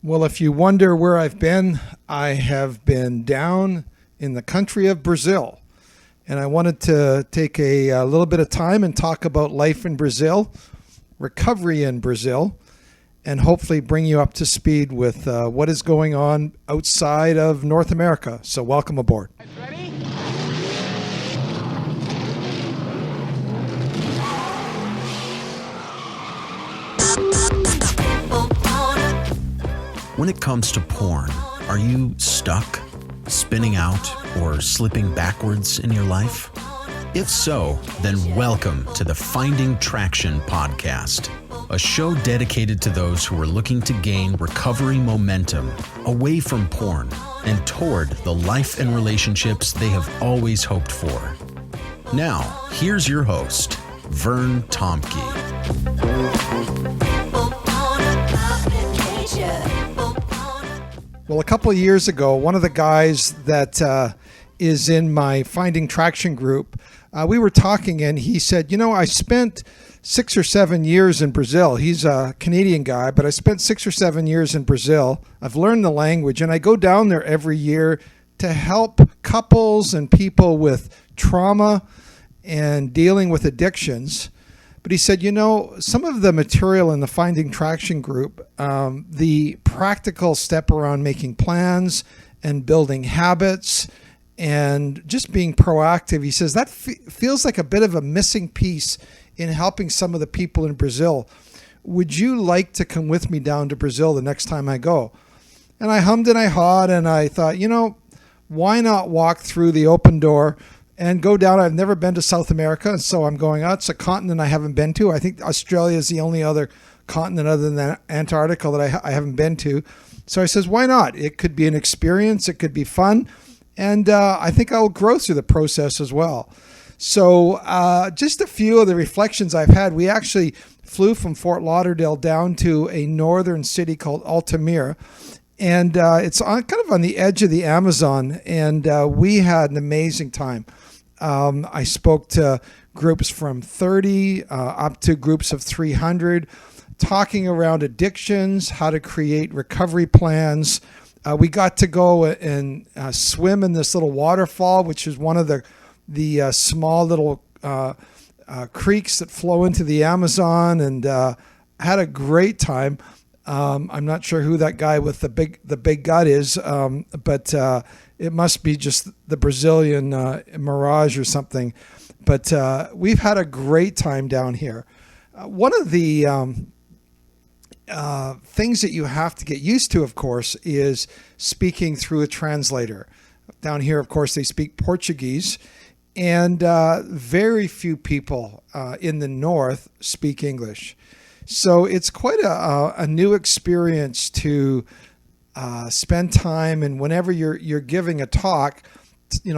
Well, if you wonder where I've been, I have been down in the country of Brazil. And I wanted to take a little bit of time and talk about life in Brazil, recovery in Brazil, and hopefully bring you up to speed with what is going on outside of North America. So welcome aboard. Ready? When it comes to porn, are you stuck, spinning out, or slipping backwards in your life? If so, then welcome to the Finding Traction podcast, a show dedicated to those who are looking to gain recovery momentum away from porn and toward the life and relationships they have always hoped for. Now, here's your host, Vern Tomke. Well, a couple of years ago, one of the guys that is in my Finding Traction group, we were talking and he said, I spent 6 or 7 years in Brazil. He's a Canadian guy, but I spent 6 or 7 years in Brazil. I've learned the language and I go down there every year to help couples and people with trauma and dealing with addictions. But he said, some of the material in the Finding Traction group, the practical step around making plans and building habits and just being proactive, he says that feels like a bit of a missing piece in helping some of the people in Brazil. Would you like to come with me down to Brazil the next time I go? And I hummed and I hawed and I thought, why not walk through the open door and go down? I've never been to South America, and so I'm going out. It's a continent I haven't been to. I think Australia is the only other continent other than Antarctica that I haven't been to. So I says, why not? It could be an experience. It could be fun. And I think I'll grow through the process as well. So just a few of the reflections I've had. We actually flew from Fort Lauderdale down to a northern city called Altamira. And it's kind of on the edge of the Amazon. And we had an amazing time. I spoke to groups from 30 up to groups of 300, talking around addictions, how to create recovery plans. We got to go and swim in this little waterfall, which is one of the small little creeks that flow into the Amazon, and had a great time. I'm not sure who that guy with the big gut is, but it must be just the Brazilian Mirage or something. But we've had a great time down here. One of the things that you have to get used to, of course, is speaking through a translator. Down here, of course, they speak Portuguese, and very few people in the north speak English. So it's quite a new experience to spend time, and whenever you're giving a talk,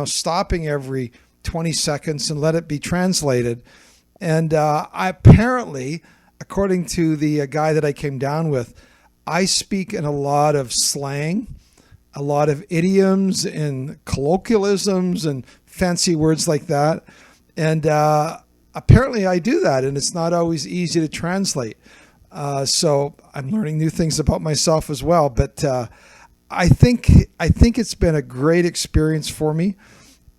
stopping every 20 seconds and let it be translated. And according to the guy that I came down with, I speak in a lot of slang, a lot of idioms and colloquialisms and fancy words like that. And apparently I do that, and it's not always easy to translate. So I'm learning new things about myself as well. But I think it's been a great experience for me.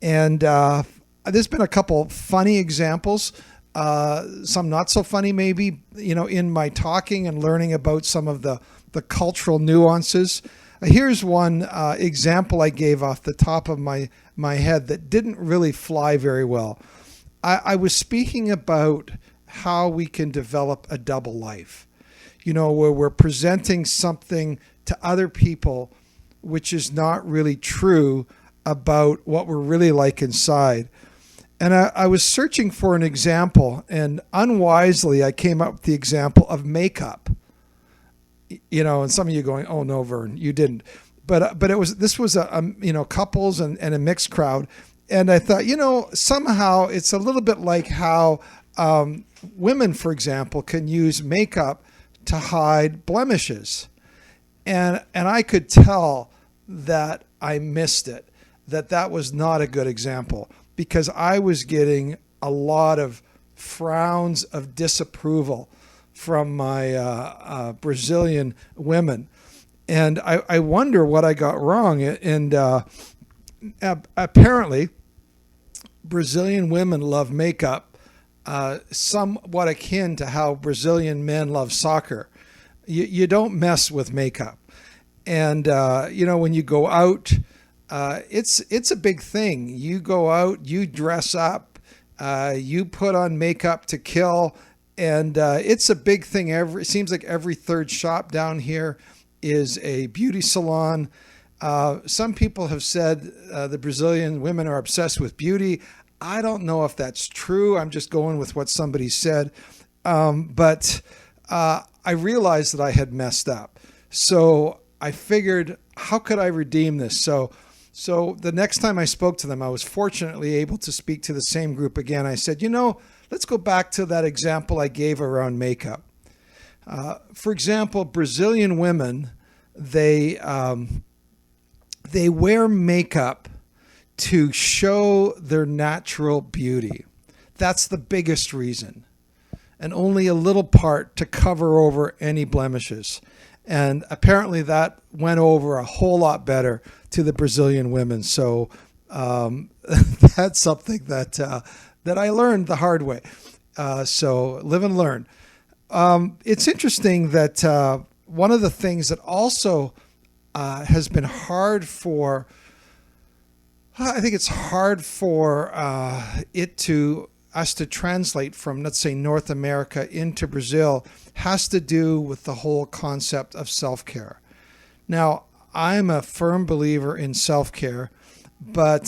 And there's been a couple funny examples, some not so funny maybe, in my talking and learning about some of the cultural nuances. Here's one example I gave off the top of my head that didn't really fly very well. I was speaking about how we can develop a double life, where we're presenting something to other people which is not really true about what we're really like inside. And I was searching for an example, and unwisely I came up with the example of makeup. And some of you going, "Oh no, Vern, you didn't." But this was a couples and a mixed crowd. And I thought, somehow it's a little bit like how women, for example, can use makeup to hide blemishes. And I could tell that I missed it, that was not a good example, because I was getting a lot of frowns of disapproval from my Brazilian women. And I wonder what I got wrong. And apparently, Brazilian women love makeup somewhat akin to how Brazilian men love soccer. You don't mess with makeup. And, when you go out, it's a big thing. You go out, you dress up, you put on makeup to kill. And it's a big thing. It seems like every third shop down here is a beauty salon. Some people have said the Brazilian women are obsessed with beauty. I don't know if that's true. I'm just going with what somebody said. But I realized that I had messed up. So I figured, how could I redeem this? So the next time I spoke to them, I was fortunately able to speak to the same group again. I said, let's go back to that example I gave around makeup. For example, Brazilian women, they wear makeup to show their natural beauty. That's the biggest reason. And only a little part to cover over any blemishes. And apparently that went over a whole lot better to the Brazilian women. So that's something that I learned the hard way. So live and learn. It's interesting that one of the things that also has been hard for, I think it's hard for us to translate from, let's say, North America into Brazil, has to do with the whole concept of self-care. Now, I'm a firm believer in self-care, but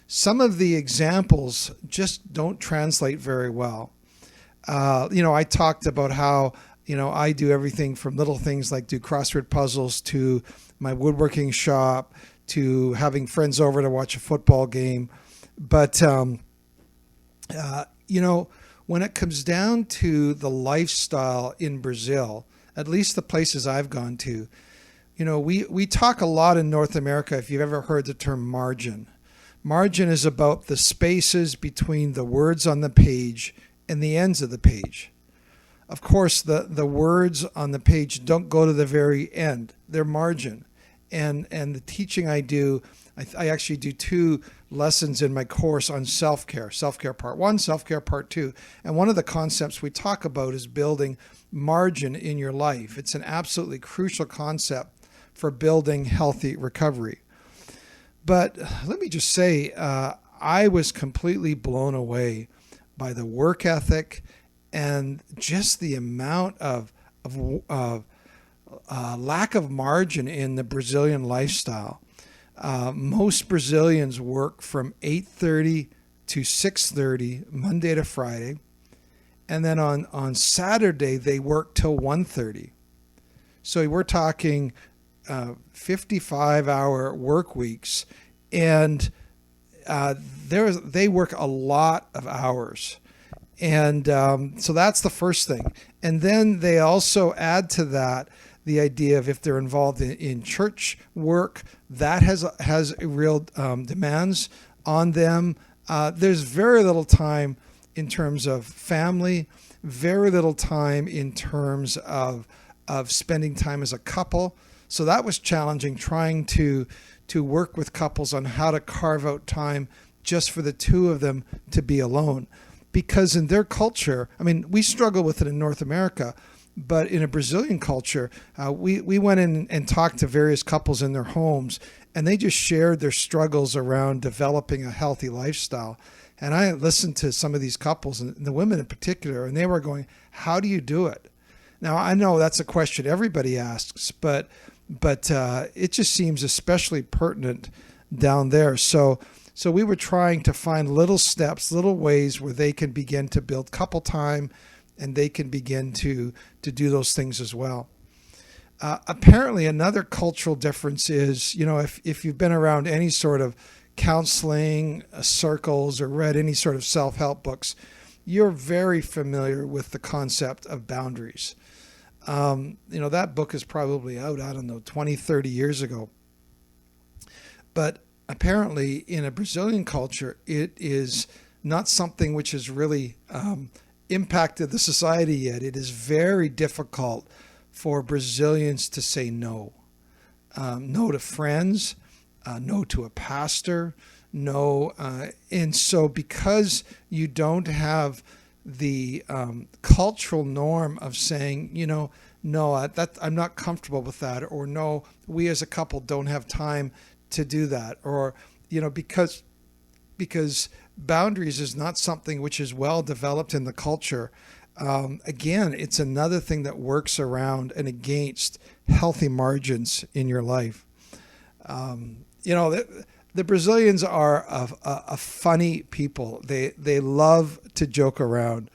some of the examples just don't translate very well. I talked about how, I do everything from little things like do crossword puzzles to my woodworking shop to having friends over to watch a football game. But, when it comes down to the lifestyle in Brazil, at least the places I've gone to, we talk a lot in North America, if you've ever heard the term margin. Margin is about the spaces between the words on the page and the ends of the page. Of course, the words on the page don't go to the very end. They're margin. And the teaching I do, I actually do 2 lessons in my course on self-care. Self-care part 1, self-care part 2. And one of the concepts we talk about is building margin in your life. It's an absolutely crucial concept for building healthy recovery. But let me just say, I was completely blown away by the work ethic and just the amount of lack of margin in the Brazilian lifestyle. Most Brazilians work from 8:30 to 6:30 Monday to Friday, and then on Saturday they work till 1:30. So we're talking 55-hour work weeks, and they work a lot of hours. And so that's the first thing. And then they also add to that the idea of if they're involved in church work, that has real demands on them. There's very little time in terms of family, very little time in terms of spending time as a couple. So that was challenging, trying to work with couples on how to carve out time just for the two of them to be alone. Because in their culture, I mean, we struggle with it in North America, but in a Brazilian culture, we went in and talked to various couples in their homes, and they just shared their struggles around developing a healthy lifestyle. And I listened to some of these couples, and the women in particular, and they were going, how do you do it? Now, I know that's a question everybody asks, but it just seems especially pertinent down there. So we were trying to find little steps, little ways where they can begin to build couple time, and they can begin to do those things as well. Apparently, another cultural difference is, if you've been around any sort of counseling circles or read any sort of self-help books, you're very familiar with the concept of boundaries. That book is probably out, 20, 30 years ago. But apparently in a Brazilian culture, it is not something which has really impacted the society yet. It is very difficult for Brazilians to say no. No to friends, no to a pastor, no. And so because you don't have the cultural norm of saying, no, I'm not comfortable with that, or no, we as a couple don't have time to do that, or, because boundaries is not something which is well developed in the culture. Again, it's another thing that works around and against healthy margins in your life. The Brazilians are a funny people. They love to joke around.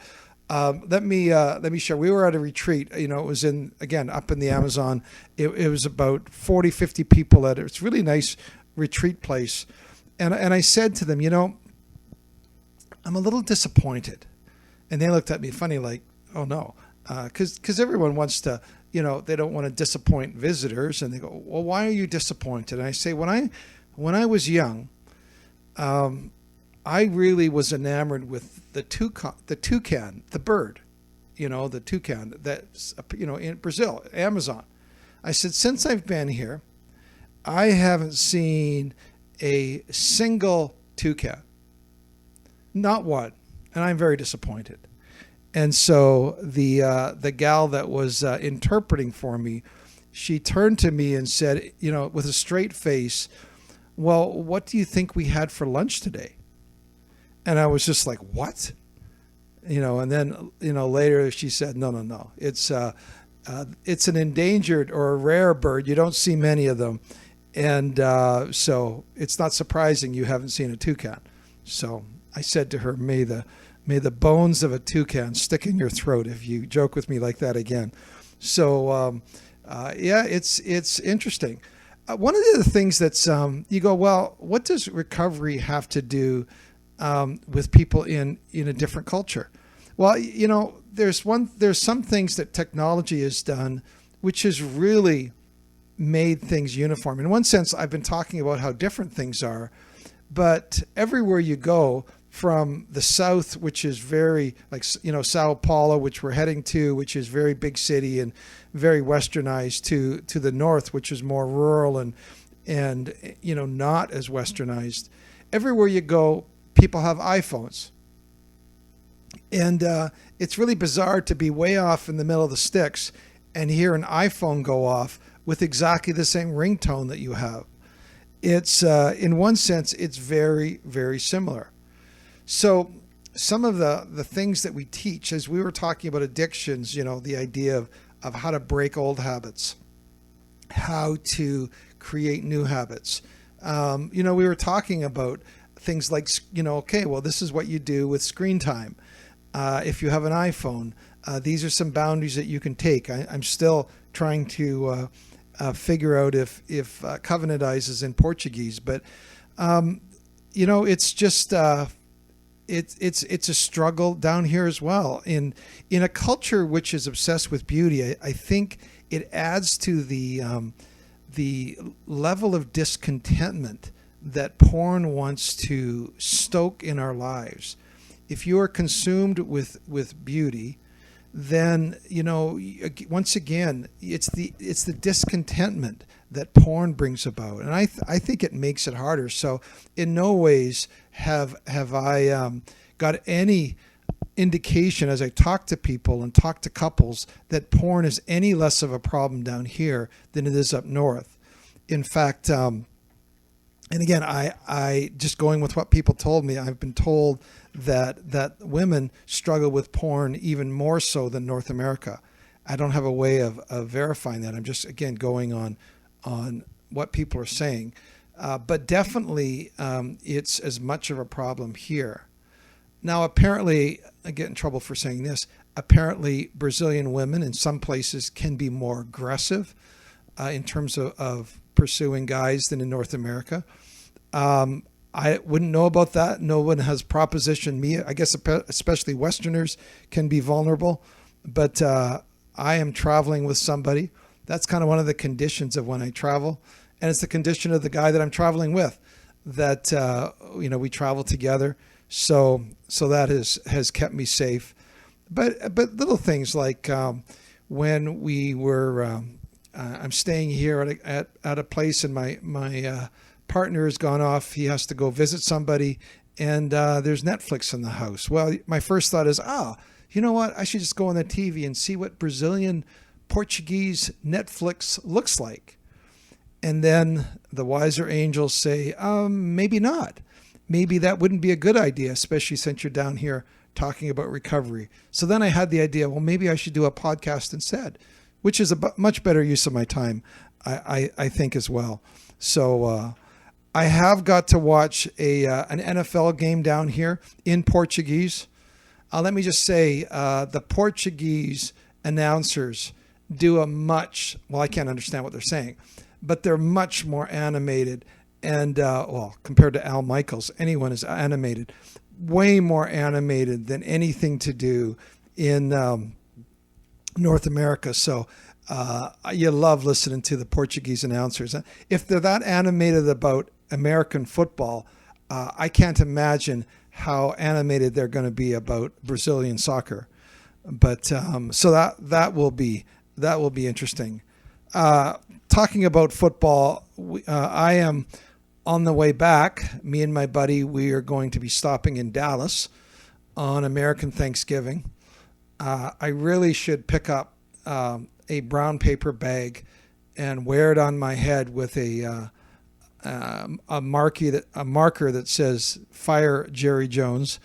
Let me share. We were at a retreat. It was up in the Amazon. It was about 40, 50 people at it. It's a really nice retreat place. And I said to them, I'm a little disappointed. And they looked at me funny, like, oh no, because everyone wants to, they don't want to disappoint visitors. And they go, well, why are you disappointed? And I say, when I was young, I really was enamored with the toucan, the bird, the toucan that's, in Brazil, Amazon. I said, since I've been here, I haven't seen a single toucan, not one. And I'm very disappointed. And so the gal that was interpreting for me, she turned to me and said, with a straight face, well, what do you think we had for lunch today? And I was just like, what? And then, later she said, no. It's an endangered or a rare bird. You don't see many of them. And so it's not surprising you haven't seen a toucan. So I said to her, may the bones of a toucan stick in your throat if you joke with me like that again. So, it's interesting. One of the things that's, you go, well, what does recovery have to do with people in a different culture? Well, there's some things that technology has done, which has really made things uniform. In one sense, I've been talking about how different things are, but everywhere you go, from the south, which is very Sao Paulo, which we're heading to, which is very big city and very westernized, to the north, which is more rural and not as westernized. Everywhere you go, people have iPhones. And it's really bizarre to be way off in the middle of the sticks and hear an iPhone go off with exactly the same ringtone that you have. It's in one sense, it's very, very similar. So some of the things that we teach, as we were talking about addictions, the idea of how to break old habits, how to create new habits. We were talking about things like, this is what you do with screen time. If you have an iPhone, these are some boundaries that you can take. I'm still trying to figure out if covenantize is in Portuguese, but it's just it's a struggle down here as well. In a culture which is obsessed with beauty, I think it adds to the level of discontentment that porn wants to stoke in our lives. If you are consumed with beauty, then once again it's the discontentment that porn brings about, and I think it makes it harder. So in no ways have I got any indication as I talk to people and talk to couples that porn is any less of a problem down here than it is up north. In fact, and again, I just going with what people told me, I've been told that women struggle with porn even more so than North America. I don't have a way of verifying that. I'm just, again, going on what people are saying. But definitely it's as much of a problem here. Now, apparently, I get in trouble for saying this, apparently Brazilian women in some places can be more aggressive in terms of pursuing guys than in North America. I wouldn't know about that. No one has propositioned me. I guess especially Westerners can be vulnerable. But I am traveling with somebody. That's kind of one of the conditions of when I travel. And it's the condition of the guy that I'm traveling with, that we travel together. So that has kept me safe. But little things like when we were. I'm staying here at a place, and my partner has gone off. He has to go visit somebody, and there's Netflix in the house. Well, my first thought is, you know what? I should just go on the TV and see what Brazilian Portuguese Netflix looks like. And then the wiser angels say, maybe not. Maybe that wouldn't be a good idea, especially since you're down here talking about recovery. So then I had the idea, well, maybe I should do a podcast instead, which is a much better use of my time, I think, as well. So I have got to watch an NFL game down here in Portuguese. Let me just say, the Portuguese announcers do I can't understand what they're saying, but they're much more animated. And, compared to Al Michaels, anyone is animated, way more animated than anything to do in North America. So you love listening to the Portuguese announcers. If they're that animated about American football, I can't imagine how animated they're going to be about Brazilian soccer. But so that will be interesting. Talking about football, I am on the way back. Me and my buddy, we are going to be stopping in Dallas on American Thanksgiving. I really should pick up a brown paper bag and wear it on my head with a marker that says "Fire Jerry Jones."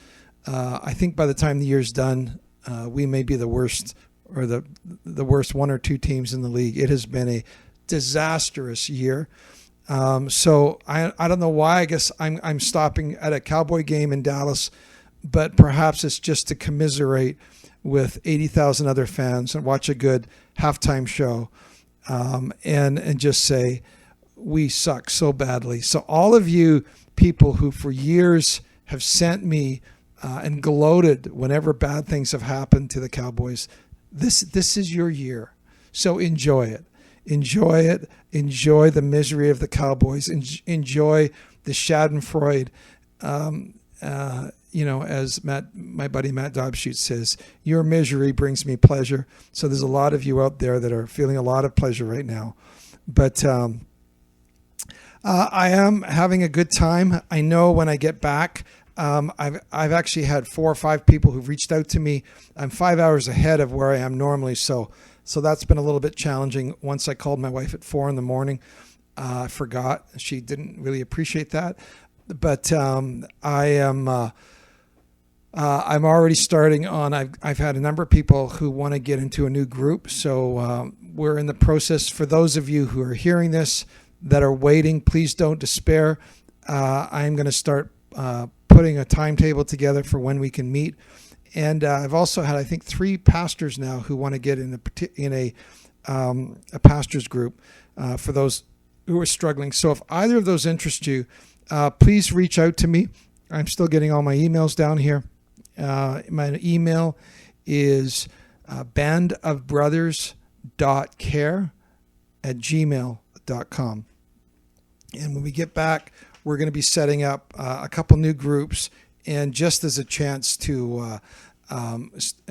I think by the time the year's done, we may be the worst, or the worst one or two teams in the league. It has been a disastrous year. So I don't know why. I guess I'm stopping at a Cowboy game in Dallas, but perhaps it's just to commiserate with 80,000 other fans and watch a good halftime show, and just say we suck so badly. So all of you people who for years have sent me and gloated whenever bad things have happened to the Cowboys, this is your year. So enjoy it. Enjoy it. Enjoy the misery of the Cowboys. Enjoy the Schadenfreude. As my buddy Matt Dobschutt says, your misery brings me pleasure. So there's a lot of you out there that are feeling a lot of pleasure right now. But I am having a good time. I know when I get back, I've actually had 4 or 5 people who've reached out to me. I'm 5 hours ahead of where I am normally, so that's been a little bit challenging. Once I called my wife at 4 a.m. I forgot. She didn't really appreciate that, but I am. I'm already starting on. I've had a number of people who want to get into a new group, so we're in the process. For those of you who are hearing this that are waiting, please don't despair. I'm going to start putting a timetable together for when we can meet. And I've also had, I think, 3 pastors now who want to get in a pastors group for those who are struggling. So if either of those interest you, please reach out to me. I'm still getting all my emails down here. My email is bandofbrothers.care@gmail.com. And when we get back, we're going to be setting up a couple new groups, and just as a chance to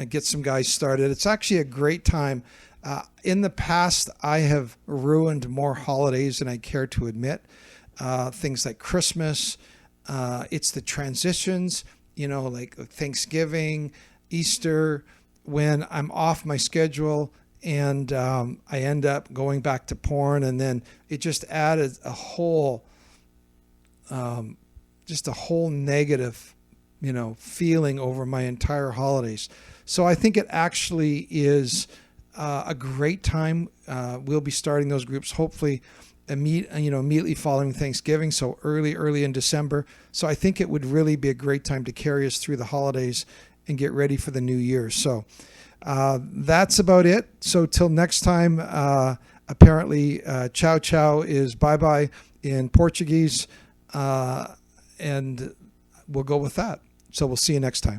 get some guys started. It's actually a great time. In the past, I have ruined more holidays than I care to admit. Things like Christmas. It's the transitions, like Thanksgiving, Easter, when I'm off my schedule and I end up going back to porn, and then it just added a whole negative, feeling over my entire holidays. So I think it actually is a great time. We'll be starting those groups hopefully immediately following Thanksgiving, so early in December. So I think it would really be a great time to carry us through the holidays and get ready for the new year. So that's about it. So till next time, apparently ciao ciao is bye-bye in Portuguese, and we'll go with that. So we'll see you next time.